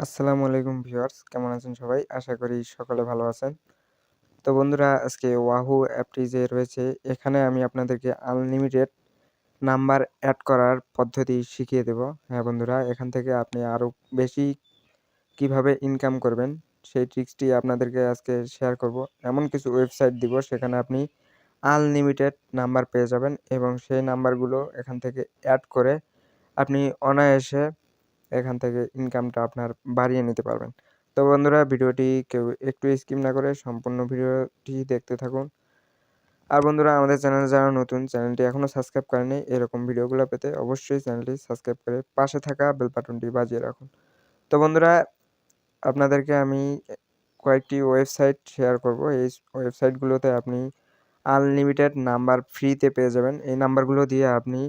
আসসালামু আলাইকুম ভিউয়ার্স, কেমন আছেন সবাই? আশা করি সকলে ভালো আছেন। তো বন্ধুরা, আজকে ওয়াহু অ্যাপটি যে রয়েছে, এখানে আমি আপনাদেরকে আনলিমিটেড নাম্বার অ্যাড করার পদ্ধতি শিখিয়ে দেব। হ্যাঁ বন্ধুরা, এখান থেকে আপনি আরও বেশি কিভাবে ইনকাম করবেন সেই ট্রিক্সটি আপনাদেরকে আজকে শেয়ার করব। এমন কিছু ওয়েবসাইট দিব, সেখানে আপনি আনলিমিটেড নাম্বার পেয়ে যাবেন এবং সেই নাম্বারগুলো এখান থেকে অ্যাড করে আপনি অনায়াসে এখান থেকে ইনকামটা আপনার বাড়িয়ে নিতে পারবেন। তো বন্ধুরা, ভিডিওটি কেউ একটু স্কিপ না করে সম্পূর্ণ ভিডিওটি দেখতে থাকুন। আর বন্ধুরা, আমাদের চ্যানেলে যারা নতুন, চ্যানেলটি এখনও সাবস্ক্রাইব করেনি, এরকম ভিডিওগুলো পেতে অবশ্যই চ্যানেলটি সাবস্ক্রাইব করে পাশে থাকা বেল বাটনটি বাজিয়ে রাখুন। তো বন্ধুরা, আপনাদেরকে আমি কয়েকটি ওয়েবসাইট শেয়ার করব। এই ওয়েবসাইটগুলোতে আপনি আনলিমিটেড নাম্বার ফ্রিতে পেয়ে যাবেন। এই নাম্বারগুলো দিয়ে আপনি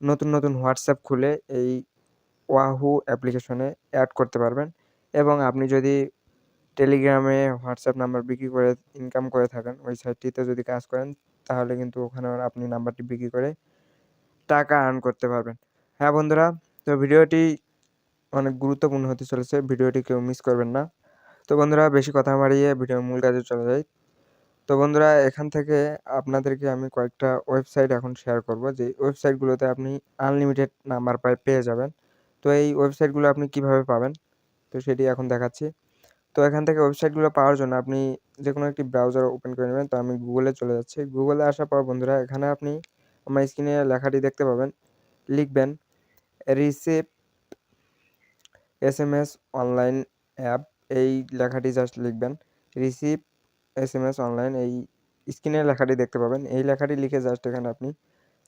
নতুন হোয়াটসঅ্যাপ খুলে এই ওয়াহু অ্যাপ্লিকেশনে অ্যাড করতে পারবেন এবং আপনি যদি টেলিগ্রামে হোয়াটসঅ্যাপ নাম্বার বিক্রি করে ইনকাম করে থাকেন, ওই সাইটটিতে যদি কাজ করেন, তাহলে কিন্তু ওখানেও আপনি নাম্বারটি বিক্রি করে টাকা আর্ন করতে পারবেন। হ্যাঁ বন্ধুরা, তো ভিডিওটি অনেক গুরুত্বপূর্ণ হতে চলেছে, ভিডিওটি কেউ মিস করবেন না। তো বন্ধুরা, বেশি কথা বাড়িয়ে ভিডিওর মূল কাজে চলে যাই। তো বন্ধুরা, এখান থেকে আপনাদেরকে আমি কয়েকটা ওয়েবসাইট এখন শেয়ার করব, যে ওয়েবসাইটগুলোতে আপনি আনলিমিটেড নাম্বার পেয়ে যাবেন। তো এই ওয়েবসাইটগুলো আপনি কিভাবে পাবেন, তো সেটি এখন দেখাচ্ছি। তো এখান থেকে ওয়েবসাইটগুলো পাওয়ার জন্য আপনি যেকোনো একটি ব্রাউজার ওপেন করে নেবেন। তো আমি গুগলে চলে যাচ্ছি। গুগলে আসার পর বন্ধুরা, এখানে আপনি আমার স্ক্রিনে লেখাটি দেখতে পাবেন। লিখবেন রিসিভ এসএমএস অনলাইন অ্যাপ, এই লেখাটি জাস্ট লিখবেন। রিসিভ এসএমএস অনলাইন, এই স্ক্রিনে লেখাটি দেখতে পাবেন। এই লেখাটি লিখে জাস্ট এখানে আপনি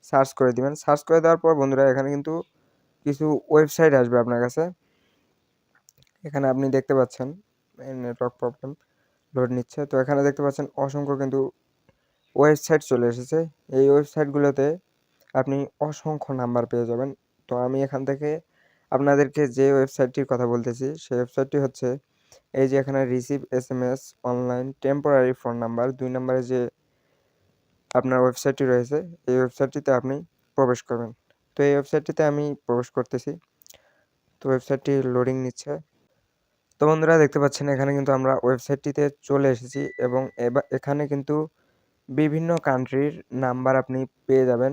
সার্চ করে দিবেন। সার্চ করে দেওয়ার পর বন্ধুরা, এখানে কিন্তু কিছু ওয়েবসাইট আসবে আপনার কাছে। এখানে আপনি দেখতে পাচ্ছেন নেটওয়ার্ক প্রবলেম, লোড নিচ্ছে। তো এখানে দেখতে পাচ্ছেন অসংখ্য কিন্তু ওয়েবসাইট চলে এসেছে। এই ওয়েবসাইটগুলোতে আপনি অসংখ্য নাম্বার পেয়ে যাবেন। তো আমি এখান থেকে আপনাদেরকে যে ওয়েবসাইটটির কথা বলতেছি, সেই ওয়েবসাইটটি হচ্ছে এই যে এখানে receive SMS online temporary phone number 2 নম্বরে যে আপনার ওয়েবসাইটটি রয়েছে, এই ওয়েবসাইটটিতে আপনি প্রবেশ করবেন। তো এই ওয়েবসাইটটিতে আমি প্রবেশ করতেছি। তো ওয়েবসাইটটি লোডিং নিচ্ছে। তো বন্ধুরা, দেখতে পাচ্ছেন এখানে কিন্তু আমরা ওয়েবসাইটটিতে চলে এসেছি এবং এখানে কিন্তু বিভিন্ন কান্ট্রির নাম্বার আপনি পেয়ে যাবেন।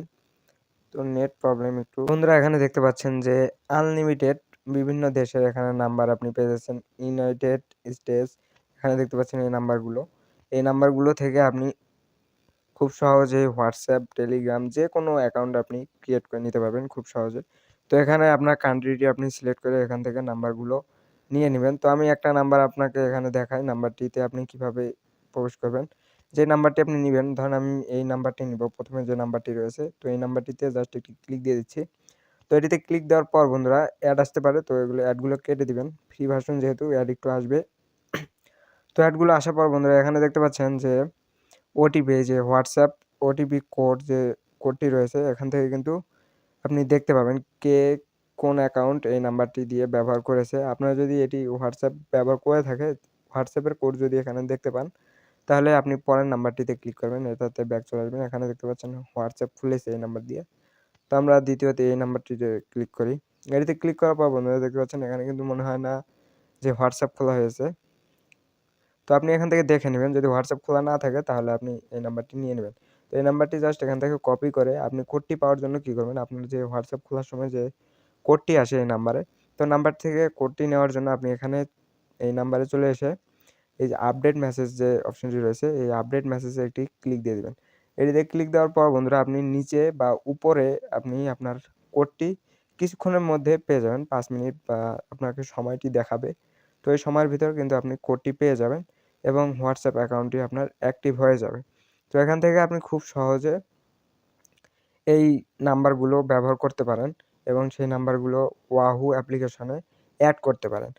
তো নেট প্রবলেম একটু। বন্ধুরা, এখানে দেখতে পাচ্ছেন যে আনলিমিটেড বিভিন্ন দেশের এখানে নাম্বার আপনি পেয়ে যাচ্ছেন। ইউনাইটেড স্টেটস, এখানে দেখতে পাচ্ছেন এই নাম্বারগুলো। এই নাম্বারগুলো থেকে আপনি খুব সহজে হোয়াটসঅ্যাপ, টেলিগ্রাম যেকোনো অ্যাকাউন্ট আপনি ক্রিয়েট করে নিতে পারবেন খুব সহজে। তো এখানে আপনার কান্ট্রিটি আপনি সিলেক্ট করে এখান থেকে নাম্বারগুলো নিয়ে নিবেন। তো আমি একটা নাম্বার আপনাকে এখানে দেখাই, নাম্বারটিতে আপনি কিভাবে প্রবেশ করবেন। যে নাম্বারটি আপনি নিবেন, ধরেন আমি এই নাম্বারটি নিব, প্রথমে যে নাম্বারটি রয়েছে। তো এই নাম্বারটিতে জাস্ট একটি ক্লিক দিয়ে দিচ্ছি। তো এটিতে ক্লিক দেওয়ার পর বন্ধুরা, অ্যাড আসতে পারে। তো এগুলো অ্যাডগুলো কেটে দিবেন, ফ্রি ভার্সন যেহেতু অ্যাড একটু আসবে। তো অ্যাডগুলো আসার পর বন্ধুরা, এখানে দেখতে পাচ্ছেন যে ওটিপি, এই যে হোয়াটসঅ্যাপ ওটিপি কোড, যে কোডটি রয়েছে, এখান থেকে কিন্তু আপনি দেখতে পাবেন কে কোন অ্যাকাউন্ট এই নাম্বারটি দিয়ে ব্যবহার করেছে। আপনারা যদি এটি হোয়াটসঅ্যাপ ব্যবহার করে থাকে, হোয়াটসঅ্যাপের কোড যদি এখানে দেখতে পান, তাহলে আপনি পরের নাম্বারটিতে ক্লিক করবেন, এটাতে ব্যাক চলে আসবেন। এখানে দেখতে পাচ্ছেন হোয়াটসঅ্যাপ খুলেছে এই নাম্বার দিয়ে। তো আমরা দ্বিতীয়তে এই নাম্বারটিতে ক্লিক করি। এটিতে ক্লিক করার পর বন্ধুরা, দেখতে পাচ্ছেন এখানে কিন্তু মনে হয় না যে হোয়াটসঅ্যাপ খোলা হয়েছে। তো আপনি এখান থেকে দেখে নেবেন, যদি হোয়াটসঅ্যাপ খোলা না থাকে তাহলে আপনি এই নাম্বারটি নিয়ে নেবেন। তো এই নাম্বারটি জাস্ট এখান থেকে কপি করে আপনি কোডটি পাওয়ার জন্য কী করবেন, আপনার যে হোয়াটসঅ্যাপ খোলার সময় যে কোডটি আসে এই নাম্বারে, তো নাম্বার থেকে কোডটি নেওয়ার জন্য আপনি এখানে এই নাম্বারে চলে এসে এই যে আপডেট মেসেজ যে অপশনটি রয়েছে, এই আপডেট মেসেজে একটি ক্লিক দিয়ে দিবেন। এটিতে ক্লিক দেওয়ার পর বন্ধুরা, আপনি নিচে বা উপরে আপনি আপনার কোডটি কিছুক্ষণের মধ্যে পেয়ে যাবেন, 5 মিনিট বা আপনাকে সময়টি দেখাবে। তো এই সময়ের ভিতর কিন্তু আপনি কোডটি পেয়ে যাবেন এবং হোয়াটসঅ্যাপ অ্যাকাউন্টটি আপনার অ্যাক্টিভ হয়ে যাবে। তো এখান থেকে আপনি খুব সহজে এই নাম্বারগুলো ব্যবহার করতে পারেন এবং সেই নাম্বারগুলো ওয়াহু অ্যাপ্লিকেশনে অ্যাড করতে পারেন।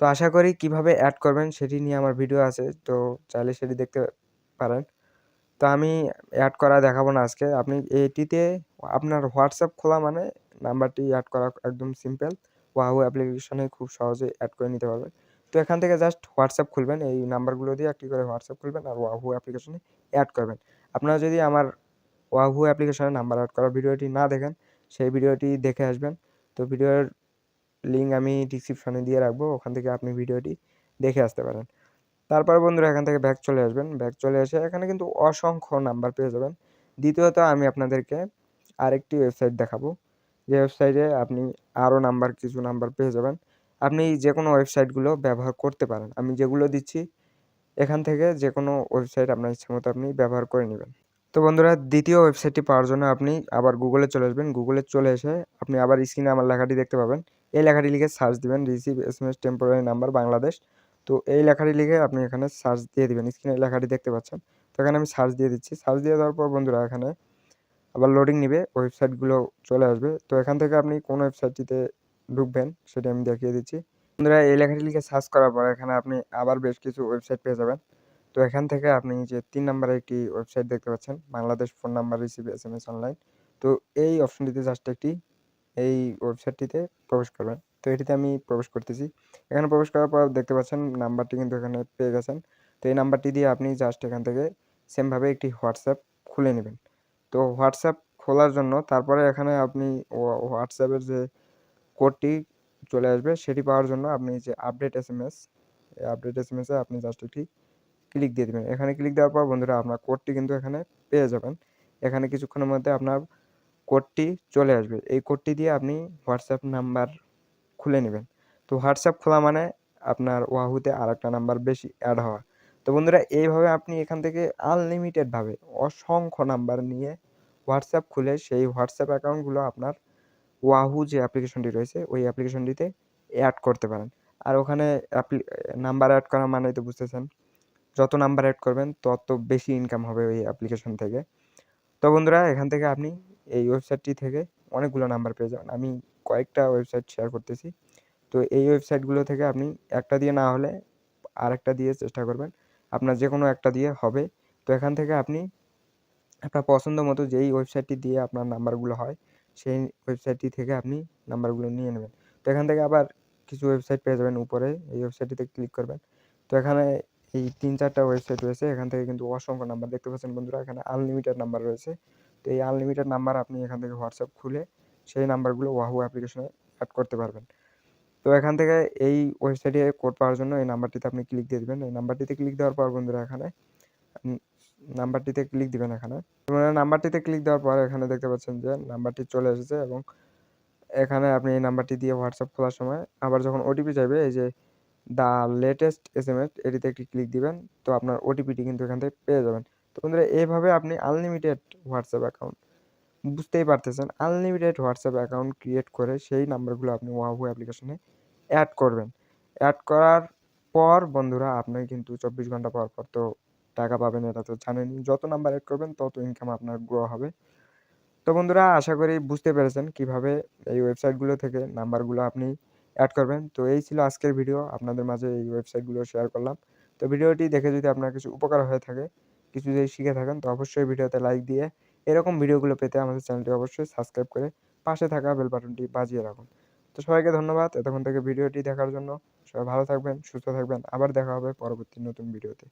তো আশা করি কিভাবে অ্যাড করবেন সেটি নিয়ে আমার ভিডিও আছে, তো চাইলে সেটি দেখতে পারেন। তো আমি অ্যাড করা দেখাবো না আজকে। আপনি এটিতে আপনার হোয়াটসঅ্যাপ খোলা মানে নাম্বারটি অ্যাড করা একদম সিম্পল। ওয়াহু অ্যাপ্লিকেশনে খুব সহজে অ্যাড করে নিতে পারবেন। তো এখান থেকে জাস্ট হোয়াটসঅ্যাপ খুলবেন, এই নাম্বারগুলো দিয়ে একটি করে হোয়াটসঅ্যাপ খুলবেন আর ওয়াহু অ্যাপ্লিকেশনে অ্যাড করবেন। আপনারা যদি আমার ওয়াহু অ্যাপ্লিকেশনে নাম্বার অ্যাড করার ভিডিওটি না দেখেন, সেই ভিডিওটি দেখে আসবেন। তো ভিডিওর লিঙ্ক আমি ডিসক্রিপশনে দিয়ে রাখবো, ওখান থেকে আপনি ভিডিওটি দেখে আসতে পারেন। তারপর বন্ধুরা এখান থেকে ব্যাক চলে আসবেন। ব্যাক চলে এসে এখানে কিন্তু অসংখ্য নাম্বার পেয়ে যাবেন। দ্বিতীয়ত আমি আপনাদেরকে আরেকটি ওয়েবসাইট দেখাবো, যে ওয়েবসাইটে আপনি আরও কিছু নাম্বার পেয়ে যাবেন। আপনি যেকোনো ওয়েবসাইটগুলো ব্যবহার করতে পারেন। আমি যেগুলো দিচ্ছি এখান থেকে যেকোনো ওয়েবসাইট আপনার ইচ্ছামতো আপনি ব্যবহার করে নিবেন। তো বন্ধুরা দ্বিতীয় ওয়েবসাইটটি পাওয়ার জন্য আপনি আবার গুগলে চলে আসবেন। গুগলে চলে এসে আপনি আবার স্ক্রিনে আমার লেখাটি দেখতে পাবেন। এই লেখাটি লিখে সার্চ দিবেন, receive SMS temporary number Bangladesh. তো এই লেখাটি লিখে আপনি এখানে সার্চ দিয়ে দিবেন। স্ক্রিনে লেখাটি দেখতে পাচ্ছেন। তো এখানে আমি সার্চ দিয়ে দিচ্ছি। সার্চ দিয়ে দেওয়ার পর বন্ধুরা এখানে আবার লোডিং নিবে, ওয়েবসাইটগুলো চলে আসবে। তো এখান থেকে আপনি কোন ওয়েবসাইটটিতে ঢুকবেন সেটা আমি দেখিয়ে দিচ্ছি। বন্ধুরা এই লেখাটি লিখে সার্চ করার পর এখানে আপনি আবার বেশ কিছু ওয়েবসাইট পেয়ে যাবেন। তো এখান থেকে আপনি যে ৩ নাম্বারে একটি ওয়েবসাইট দেখতে পাচ্ছেন, Bangladesh phone number receive SMS online. তো এই অপশনটিতে জাস্ট এই ওয়েবসাইটটিতে প্রবেশ করবেন। তো এটিতে আমি প্রবেশ করতেছি। এখানে প্রবেশ করার পর দেখতে পাচ্ছেন নাম্বারটি কিন্তু এখানে পেয়ে গেছেন। তো এই নাম্বারটি দিয়ে আপনি জাস্ট এখান থেকে সেমভাবে একটি হোয়াটসঅ্যাপ খুলে নেবেন। তো হোয়াটসঅ্যাপ খোলার জন্য তারপরে এখানে আপনি হোয়াটসঅ্যাপের যে কোডটি চলে আসবে সেটি পাওয়ার জন্য আপনি যে আপডেট এসএমএস, এই আপডেট এসএমএসে আপনি জাস্ট একটি ক্লিক দিয়ে দিবেন। এখানে ক্লিক দেওয়ার পর বন্ধুরা আপনার কোডটি কিন্তু এখানে পেয়ে যাবেন। এখানে কিছুক্ষণের মধ্যে আপনার কোডটি চলে আসবে। এই কোডটি দিয়ে আপনি হোয়াটসঅ্যাপ নাম্বার খুলে নেবেন। তো হোয়াটসঅ্যাপ খোলা মানে আপনার ওয়াহুতে আরেকটা নাম্বার বেশি অ্যাড হওয়া। তো বন্ধুরা এইভাবে আপনি এখান থেকে আনলিমিটেডভাবে অসংখ্য নাম্বার নিয়ে হোয়াটসঅ্যাপ খুলে সেই হোয়াটসঅ্যাপ অ্যাকাউন্টগুলো আপনার ওয়াহু যে অ্যাপ্লিকেশনটি রয়েছে ওই অ্যাপ্লিকেশনটিতে অ্যাড করতে পারেন। আর ওখানে নাম্বার অ্যাড করা মানেই তো বুঝতেছেন, যত নাম্বার অ্যাড করবেন তত বেশি ইনকাম হবে ওই অ্যাপ্লিকেশন থেকে। তো বন্ধুরা এখান থেকে আপনি এই ওয়েবসাইটটি থেকে অনেকগুলো নাম্বার পেয়ে যাবেন। আমি কয়েকটা ওয়েবসাইট শেয়ার করতেছি। তো এই ওয়েবসাইটগুলো থেকে আপনি একটা দিয়ে না হলে আরেকটা দিয়ে চেষ্টা করবেন। আপনার যেকোনো একটা দিয়ে হবে। তো এখান থেকে আপনি আপনার পছন্দ মতো যেই ওয়েবসাইটটি দিয়ে আপনার নাম্বারগুলো হয় সেই ওয়েবসাইটটি থেকে আপনি নাম্বারগুলো নিয়ে নেবেন। তো এখান থেকে আবার কিছু ওয়েবসাইট পেয়ে যাবেন উপরে, এই ওয়েবসাইটটিতে ক্লিক করবেন। তো এখানে এই ৩-৪টা ওয়েবসাইট রয়েছে। এখান থেকে কিন্তু অসংখ্য নাম্বার দেখতে পাচ্ছেন বন্ধুরা, এখানে আনলিমিটেড নাম্বার রয়েছে। তো এই আনলিমিটেড নাম্বার আপনি এখান থেকে হোয়াটসঅ্যাপ খুলে সেই নাম্বারগুলো ওয়াহু অ্যাপ্লিকেশনে অ্যাড করতে পারবেন। তো এখান থেকে এই ওয়েবসাইটে কোড পাওয়ার জন্য এই নাম্বারটিতে আপনি ক্লিক দিয়ে দিবেন। এই নাম্বারটিতে ক্লিক দেওয়ার পর বন্ধুরা এখানে নাম্বারটিতে ক্লিক দিবেন এখানে। নাম্বারটিতে ক্লিক দেওয়ার পর এখানে দেখতে পাচ্ছেন যে নাম্বারটি চলে এসেছে এবং এখানে আপনি এই নাম্বারটি দিয়ে হোয়াটসঅ্যাপ খোলার সময় আবার যখন ওটিপি চাইবে এই যে দ্য লেটেস্ট এসএমএস এটিতে একটি ক্লিক দিবেন। তো আপনার ওটিপিটি কিন্তু এখান থেকে পেয়ে যাবেন। তো বন্ধুরা এইভাবে আপনি আনলিমিটেড হোয়াটসঅ্যাপ অ্যাকাউন্ট, বুঝতেই পারতেছেন, আনলিমিটেড হোয়াটসঅ্যাপ অ্যাকাউন্ট ক্রিয়েট করে সেই নাম্বারগুলো আপনি ওয়াহু অ্যাপ্লিকেশনে অ্যাড করবেন। অ্যাড করার পর বন্ধুরা আপনি কিন্তু ২৪ ঘন্টা পর তো টাকা পাবেন, এটা তো জানেনই। যত নাম্বার এড করবেন তত ইনকাম আপনার গ্রো হবে। তো বন্ধুরা আশা করি বুঝতে পেরেছেন কিভাবে এই ওয়েবসাইটগুলো থেকে নাম্বারগুলো আপনি অ্যাড করবেন। তো এই ছিল আজকের ভিডিও। আপনাদের মাঝে এই ওয়েবসাইটগুলো শেয়ার করলাম। তো ভিডিওটি দেখে যদি আপনার কিছু উপকার হয়ে থাকে, কিছু যদি শিখে থাকেন তো অবশ্যই ভিডিওতে লাইক দিয়ে এরকম ভিডিওগুলো পেতে আমাদের চ্যানেলটি অবশ্যই সাবস্ক্রাইব করে পাশে থাকা বেল বাটনটি বাজিয়ে রাখুন। তো সবাইকে ধন্যবাদ এতক্ষণ থেকে ভিডিওটি দেখার জন্য। সবাই ভালো থাকবেন, সুস্থ থাকবেন। আবার দেখা হবে পরবর্তী নতুন ভিডিওতে।